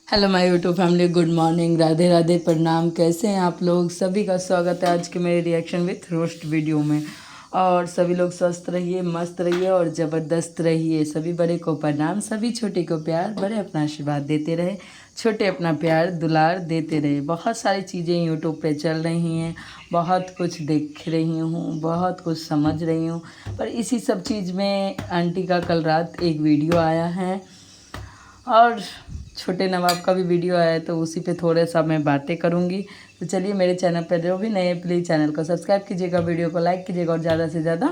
Hello my YouTube family, good morning, Radhe Radhe, प्रणाम। कैसे हैं आप लोग? सभी का स्वागत है आज के मेरे रिएक्शन विथ रोस्ट वीडियो में। और सभी लोग स्वस्थ रहिए, मस्त रहिए और ज़बरदस्त रहिए। सभी बड़े को प्रणाम, सभी छोटे को प्यार, बड़े अपना आशीर्वाद देते रहे, छोटे अपना प्यार दुलार देते रहे। बहुत सारी चीज़ें यूट्यूब पे चल रही हैं, बहुत कुछ देख रही हूँ, बहुत कुछ समझ रही हूँ, पर इसी सब चीज़ में आंटी का कल रात एक वीडियो आया है और छोटे नवाब का भी वीडियो आया है, तो उसी पे थोड़ा सा मैं बातें करूँगी। तो चलिए, मेरे चैनल पर जो भी नए प्लीज़ चैनल को सब्सक्राइब कीजिएगा, वीडियो को लाइक कीजिएगा और ज़्यादा से ज़्यादा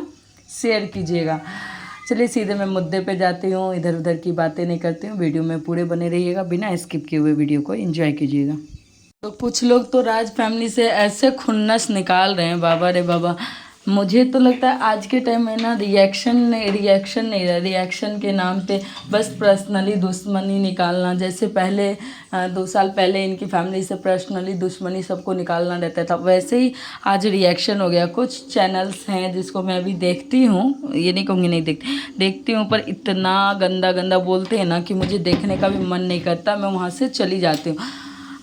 शेयर कीजिएगा। चलिए सीधे मैं मुद्दे पे जाती हूँ, इधर उधर की बातें नहीं करती हूँ। वीडियो में पूरे बने रहिएगा, बिना स्किप किए हुए वीडियो को एंजॉय कीजिएगा। तो कुछ लोग तो राज फैमिली से ऐसे खुन्नस निकाल रहे हैं, बाबा रे बाबा। मुझे तो लगता है आज के टाइम में ना रिएक्शन नहीं रहा, रिएक्शन के नाम पे बस पर्सनली दुश्मनी निकालना। जैसे पहले 2 साल पहले इनकी फैमिली से पर्सनली दुश्मनी सबको निकालना रहता था, वैसे ही आज रिएक्शन हो गया। कुछ चैनल्स हैं जिसको मैं अभी देखती हूँ, ये नहीं कहूँगी नहीं देखती हूँ, पर इतना गंदा गंदा बोलते हैं ना कि मुझे देखने का भी मन नहीं करता, मैं वहाँ से चली जाती हूँ।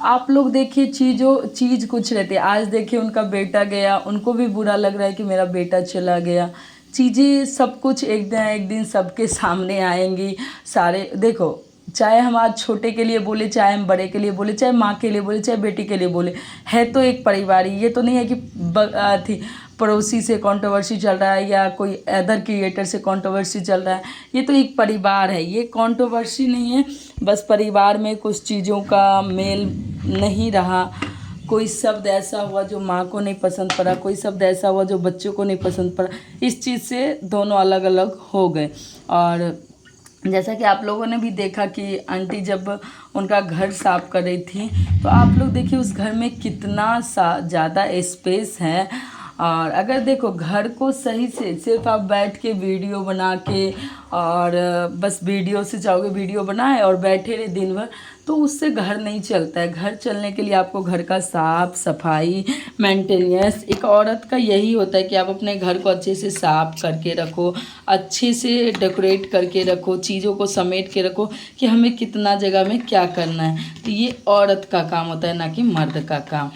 आप लोग देखिए, चीज़ कुछ रहती है। आज देखिए उनका बेटा गया, उनको भी बुरा लग रहा है कि मेरा बेटा चला गया। चीज़ें सब कुछ एक दिन सबके सामने आएंगी। सारे देखो, चाहे हम आज छोटे के लिए बोले, चाहे हम बड़े के लिए बोले, चाहे माँ के लिए बोले, चाहे बेटी के लिए बोले, है तो एक परिवार ही। ये तो नहीं है कि थी पड़ोसी से कंट्रोवर्सी चल रहा है या कोई अदर क्रिएटर से कंट्रोवर्सी चल रहा है। ये तो एक परिवार है, ये कंट्रोवर्सी नहीं है। बस परिवार में कुछ चीज़ों का मेल नहीं रहा। कोई शब्द ऐसा हुआ जो माँ को नहीं पसंद पड़ा, कोई शब्द ऐसा हुआ जो बच्चों को नहीं पसंद पड़ा। इस चीज़ से दोनों अलग अलग हो गए। और जैसा कि आप लोगों ने भी देखा कि आंटी जब उनका घर साफ कर रही थी, तो आप लोग देखिए उस घर में कितना ज़्यादा स्पेस है। और अगर देखो घर को सही से सिर्फ आप बैठ के वीडियो बना के और बस वीडियो से चाहोगे वीडियो बनाए और बैठे रहे दिन भर, तो उससे घर नहीं चलता है। घर चलने के लिए आपको घर का साफ सफाई मेंटेनेंस, एक औरत का यही होता है कि आप अपने घर को अच्छे से साफ करके रखो, अच्छे से डेकोरेट करके रखो, चीज़ों को समेट के रखो कि हमें कितना जगह में क्या करना है। तो ये औरत का काम होता है, ना कि मर्द का काम।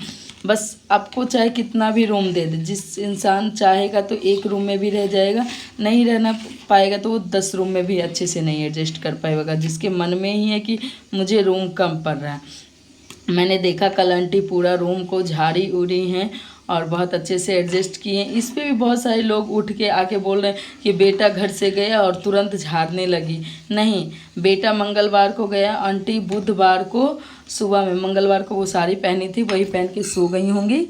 बस आपको चाहे कितना भी रूम दे दे, जिस इंसान चाहेगा तो एक रूम में भी रह जाएगा, नहीं रहना पाएगा तो वो 10 रूम में भी अच्छे से नहीं एडजस्ट कर पाएगा। जिसके मन में ही है कि मुझे रूम कम पड़ रहा है। मैंने देखा कल आंटी पूरा रूम को झाड़ी उड़ी हैं और बहुत अच्छे से एडजस्ट किए हैं। इस पे भी बहुत सारे लोग उठ के आके बोल रहे हैं कि बेटा घर से गया और तुरंत झाड़ने लगी। नहीं, बेटा मंगलवार को गया, आंटी बुधवार को सुबह में, मंगलवार को वो साड़ी पहनी थी वही पहन के सो गई होंगी,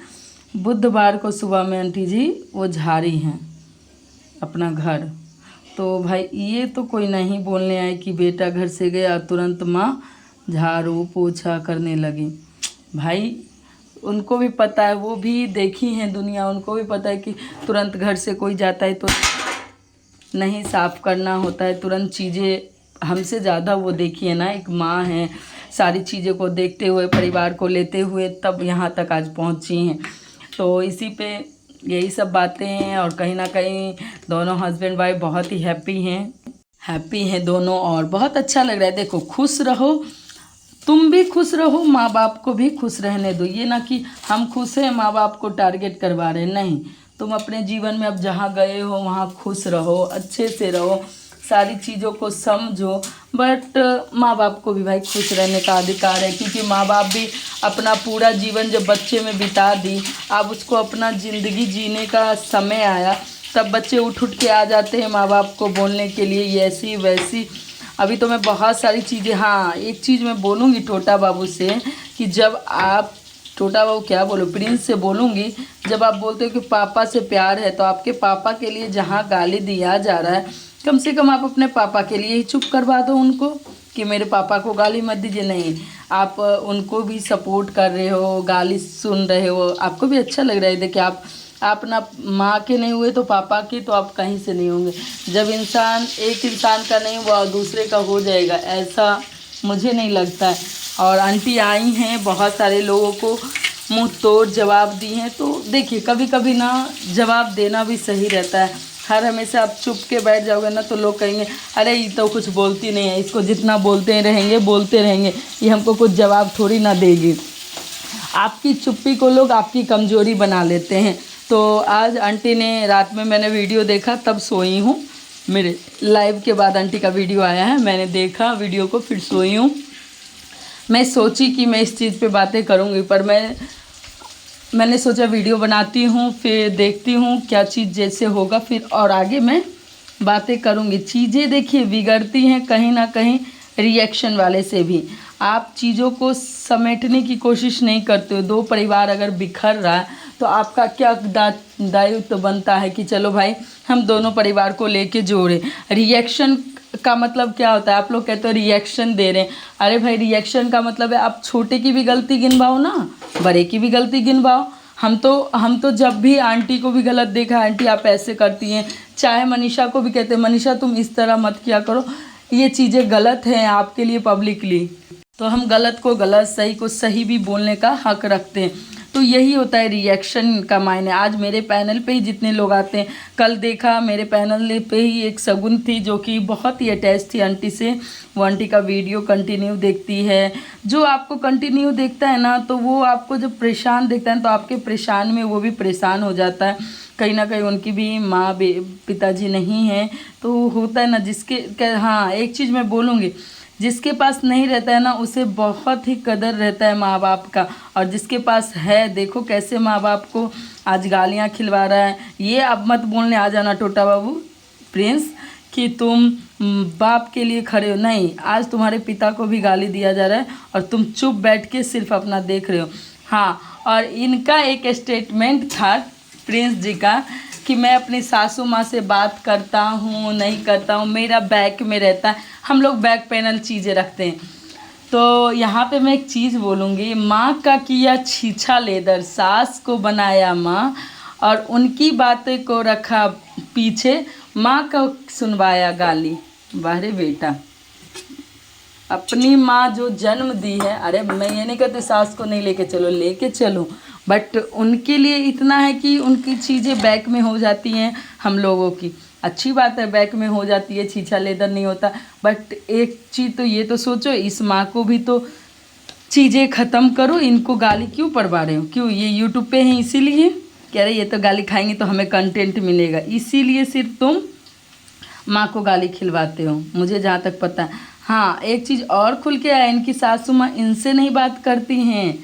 बुधवार को सुबह में आंटी जी वो झाड़ी हैं अपना घर। तो भाई ये तो कोई नहीं बोलने आए कि बेटा घर से गया तुरंत माँ झाड़ू पोछा करने लगी। भाई उनको भी पता है, वो भी देखी हैं दुनिया, उनको भी पता है कि तुरंत घर से कोई जाता है तो नहीं साफ़ करना होता है तुरंत। चीज़ें हमसे ज़्यादा वो देखी है ना, एक माँ है, सारी चीज़ों को देखते हुए, परिवार को लेते हुए तब यहाँ तक आज पहुँची हैं। तो इसी पे यही सब बातें हैं। और कहीं ना कहीं दोनों हस्बैंड वाइफ बहुत ही हैप्पी हैं दोनों, और बहुत अच्छा लग रहा है। देखो, खुश रहो, तुम भी खुश रहो, माँ बाप को भी खुश रहने दो। ये ना कि हम खुश हैं माँ बाप को टारगेट करवा रहे हैं, नहीं। तुम अपने जीवन में अब जहाँ गए हो वहाँ खुश रहो, अच्छे से रहो, सारी चीज़ों को समझो। बट माँ बाप को भी भाई खुश रहने का अधिकार है, क्योंकि माँ बाप भी अपना पूरा जीवन जब बच्चे में बिता दी, अब उसको अपना ज़िंदगी जीने का समय आया, तब बच्चे उठ के आ जाते हैं माँ बाप को बोलने के लिए ये ऐसी वैसी। अभी तो मैं बहुत सारी चीज़ें, हाँ एक चीज़ मैं बोलूँगी टोटा बाबू से कि जब आप, टोटा बाबू क्या बोलो, प्रिंस से बोलूँगी, जब आप बोलते हो कि पापा से प्यार है, तो आपके पापा के लिए जहाँ गाली दिया जा रहा है, कम से कम आप अपने पापा के लिए ही चुप करवा दो उनको कि मेरे पापा को गाली मत दीजिए। नहीं, आप उनको भी सपोर्ट कर रहे हो, गाली सुन रहे हो, आपको भी अच्छा लग रहा है। देखिए आप ना माँ के नहीं हुए तो पापा के तो आप कहीं से नहीं होंगे। जब इंसान एक इंसान का नहीं हुआ दूसरे का हो जाएगा, ऐसा मुझे नहीं लगता है। और आंटी आई हैं, बहुत सारे लोगों को मुंह तोड़ जवाब दी हैं। तो देखिए, कभी कभी ना जवाब देना भी सही रहता है। हर हमेशा आप चुप के बैठ जाओगे ना तो लोग कहेंगे अरे ये तो कुछ बोलती नहीं है, इसको जितना बोलते रहेंगे, ये हमको कुछ जवाब थोड़ी ना देगी। आपकी चुप्पी को लोग आपकी कमज़ोरी बना लेते हैं। तो आज आंटी ने रात में मैंने वीडियो देखा तब सोई हूँ। मेरे लाइव के बाद आंटी का वीडियो आया है, मैंने देखा वीडियो को फिर सोई हूँ। मैं सोची कि मैं इस चीज़ पे बातें करूँगी, पर मैंने सोचा वीडियो बनाती हूँ, फिर देखती हूँ क्या चीज़ जैसे होगा फिर और आगे मैं बातें करूँगी। चीज़ें देखिए बिगड़ती हैं कहीं ना कहीं रिएक्शन वाले से भी। आप चीज़ों को समेटने की कोशिश नहीं करते हो। दो परिवार अगर बिखर रहा है तो आपका क्या दायित्व बनता है कि चलो भाई हम दोनों परिवार को लेके जोड़े। रिएक्शन का मतलब क्या होता है? आप लोग कहते हो रिएक्शन दे रहे हैं। अरे भाई रिएक्शन का मतलब है आप छोटे की भी गलती गिनवाओ ना, बड़े की भी गलती गिनवाओ। हम तो जब भी आंटी को भी गलत देखा, आंटी आप ऐसे करती हैं, चाहे मनीषा को भी कहते हैं मनीषा तुम इस तरह मत किया करो, ये चीज़ें गलत हैं आपके लिए पब्लिकली। तो हम गलत को गलत, सही को सही भी बोलने का हक रखते हैं। तो यही होता है रिएक्शन का मायने। आज मेरे पैनल पे ही जितने लोग आते हैं, कल देखा मेरे पैनल पे ही एक सगुन थी जो कि बहुत ही अटैच थी आंटी से। वो आंटी का वीडियो कंटिन्यू देखती है। जो आपको कंटिन्यू देखता है ना तो वो आपको जब परेशान देखता है तो आपके परेशान में वो भी परेशान हो जाता है। कहीं ना कहीं उनकी भी माँ पिताजी नहीं हैं तो होता है ना जिसके हाँ एक चीज़ मैं बोलूँगी, जिसके पास नहीं रहता है ना उसे बहुत ही कदर रहता है माँ बाप का, और जिसके पास है देखो कैसे माँ बाप को आज गालियाँ खिलवा रहा है। ये अब मत बोलने आ जाना टोटा बाबू प्रिंस कि तुम बाप के लिए खड़े हो, नहीं, आज तुम्हारे पिता को भी गाली दिया जा रहा है और तुम चुप बैठ के सिर्फ अपना देख रहे हो। हाँ, और इनका एक स्टेटमेंट था प्रिंस जी का कि मैं अपनी सासू माँ से बात करता हूँ नहीं करता हूँ, मेरा बैक में रहता है। हम लोग बैक पैनल चीज़ें रखते हैं। तो यहाँ पे मैं एक चीज़ बोलूँगी, माँ का किया छीछा लेदर, सास को बनाया माँ और उनकी बातें को रखा पीछे, माँ को सुनवाया गाली। बाहरे बेटा, अपनी माँ जो जन्म दी है, अरे मैं ये नहीं कहती सास को नहीं लेके चलो, बट उनके लिए इतना है कि उनकी चीज़ें बैक में हो जाती हैं। हम लोगों की अच्छी बात है बैक में हो जाती है, छीछा लेदर नहीं होता, बट एक चीज़ तो ये तो सोचो, इस माँ को भी तो चीज़ें ख़त्म करो। इनको गाली क्यों पढ़वा रहे हो? क्यों? ये यूट्यूब पे हैं इसीलिए कह रहे ये तो गाली खाएंगे तो हमें कंटेंट मिलेगा, इसीलिए सिर्फ तुम माँ को गाली खिलवाते हो, मुझे जहाँ तक पता है। हाँ, एक चीज़ और खुल के आया, इनकी सासू माँ इनसे नहीं बात करती हैं,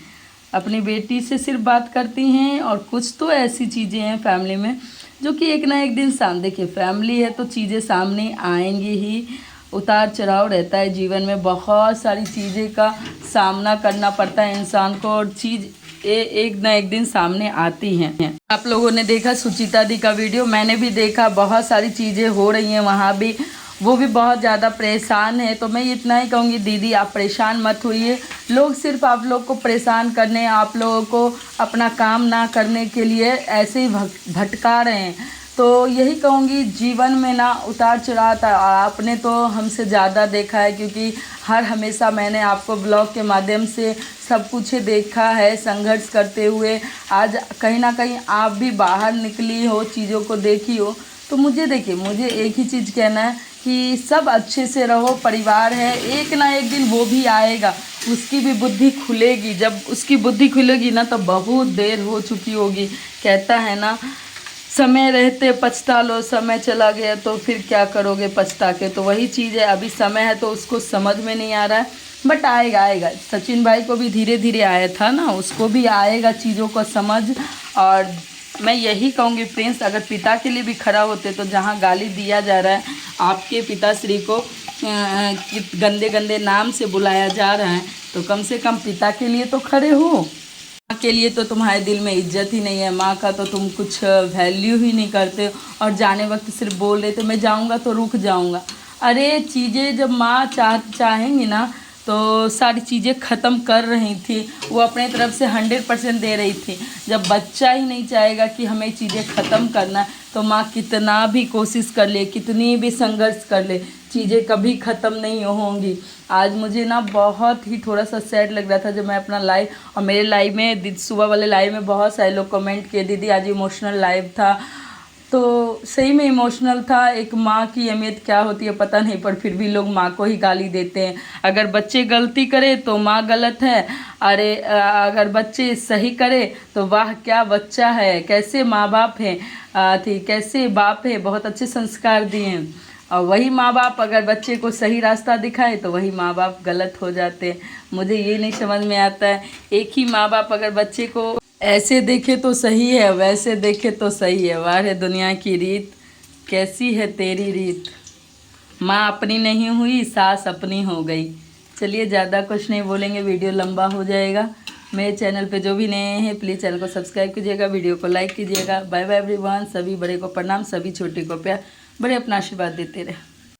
अपनी बेटी से सिर्फ बात करती हैं। और कुछ तो ऐसी चीज़ें हैं फैमिली में जो कि एक ना एक दिन सामने, देखिए फैमिली है तो चीज़ें सामने आएंगी ही। उतार चढ़ाव रहता है जीवन में, बहुत सारी चीज़ें का सामना करना पड़ता है इंसान को, और चीज़ एक ना एक दिन सामने आती हैं। आप लोगों ने देखा सुचिता दी का वीडियो, मैंने भी देखा, बहुत सारी चीज़ें हो रही हैं वहाँ भी, वो भी बहुत ज़्यादा परेशान है। तो मैं इतना ही कहूँगी दीदी आप परेशान मत होइए, लोग सिर्फ आप लोग को परेशान करने, आप लोगों को अपना काम ना करने के लिए ऐसे ही भटका रहे हैं। तो यही कहूँगी जीवन में ना उतार चढ़ाव था, आपने तो हमसे ज़्यादा देखा है क्योंकि हर हमेशा मैंने आपको ब्लॉग के माध्यम से सब कुछ देखा है संघर्ष करते हुए। आज कहीं ना कहीं आप भी बाहर निकली हो, चीज़ों को देखी हो, तो मुझे देखिए, मुझे एक ही चीज़ कहना है कि सब अच्छे से रहो, परिवार है, एक ना एक दिन वो भी आएगा, उसकी भी बुद्धि खुलेगी। जब उसकी बुद्धि खुलेगी ना तो बहुत देर हो चुकी होगी। कहता है ना समय रहते पछता लो, समय चला गया तो फिर क्या करोगे पछता के। तो वही चीज़ है, अभी समय है तो उसको समझ में नहीं आ रहा है, बट आएगा। सचिन भाई को भी धीरे धीरे आया था ना, उसको भी आएगा चीज़ों को समझ। और मैं यही कहूँगी फ्रेंड्स, अगर पिता के लिए भी खड़ा होते तो जहाँ गाली दिया जा रहा है, आपके पिताश्री को गंदे गंदे नाम से बुलाया जा रहा है, तो कम से कम पिता के लिए तो खड़े हो। माँ के लिए तो तुम्हारे दिल में इज्जत ही नहीं है, माँ का तो तुम कुछ वैल्यू ही नहीं करते हो। और जाने वक्त सिर्फ बोल रहे थे मैं जाऊँगा तो रुक जाऊँगा। अरे चीज़ें जब माँ चाहेंगी ना तो सारी चीज़ें ख़त्म कर रही थी, वो अपने तरफ से 100% दे रही थी। जब बच्चा ही नहीं चाहेगा कि हमें चीज़ें ख़त्म करना, तो माँ कितना भी कोशिश कर ले, कितनी भी संघर्ष कर ले, चीज़ें कभी ख़त्म नहीं होंगी। आज मुझे ना बहुत ही थोड़ा सा सैड लग रहा था जब मैं अपना लाइव, और मेरे लाइव में सुबह वाले लाइव में बहुत सारे लोग कमेंट किए दीदी आज इमोशनल लाइव था, तो सही में इमोशनल था। एक माँ की अहमियत क्या होती है पता नहीं, पर फिर भी लोग माँ को ही गाली देते हैं। अगर बच्चे गलती करे तो माँ गलत है, अरे अगर बच्चे सही करे तो वाह क्या बच्चा है, कैसे माँ बाप हैं, थी कैसे बाप है, बहुत अच्छे संस्कार दिए हैं। और वही माँ बाप अगर बच्चे को सही रास्ता दिखाए तो वही माँ बाप गलत हो जाते हैं। मुझे ये नहीं समझ में आता है, एक ही माँ बाप अगर बच्चे को ऐसे देखे तो सही है, वैसे देखे तो सही है। वाह रे दुनिया की रीत, कैसी है तेरी रीत। माँ अपनी नहीं हुई, सास अपनी हो गई। चलिए ज़्यादा कुछ नहीं बोलेंगे, वीडियो लंबा हो जाएगा। मेरे चैनल पे जो भी नए हैं प्लीज़ चैनल को सब्सक्राइब कीजिएगा, वीडियो को लाइक कीजिएगा। Bye bye everyone. सभी बड़े को प्रणाम, सभी छोटे को प्यार, बड़े अपना आशीर्वाद देते रहे।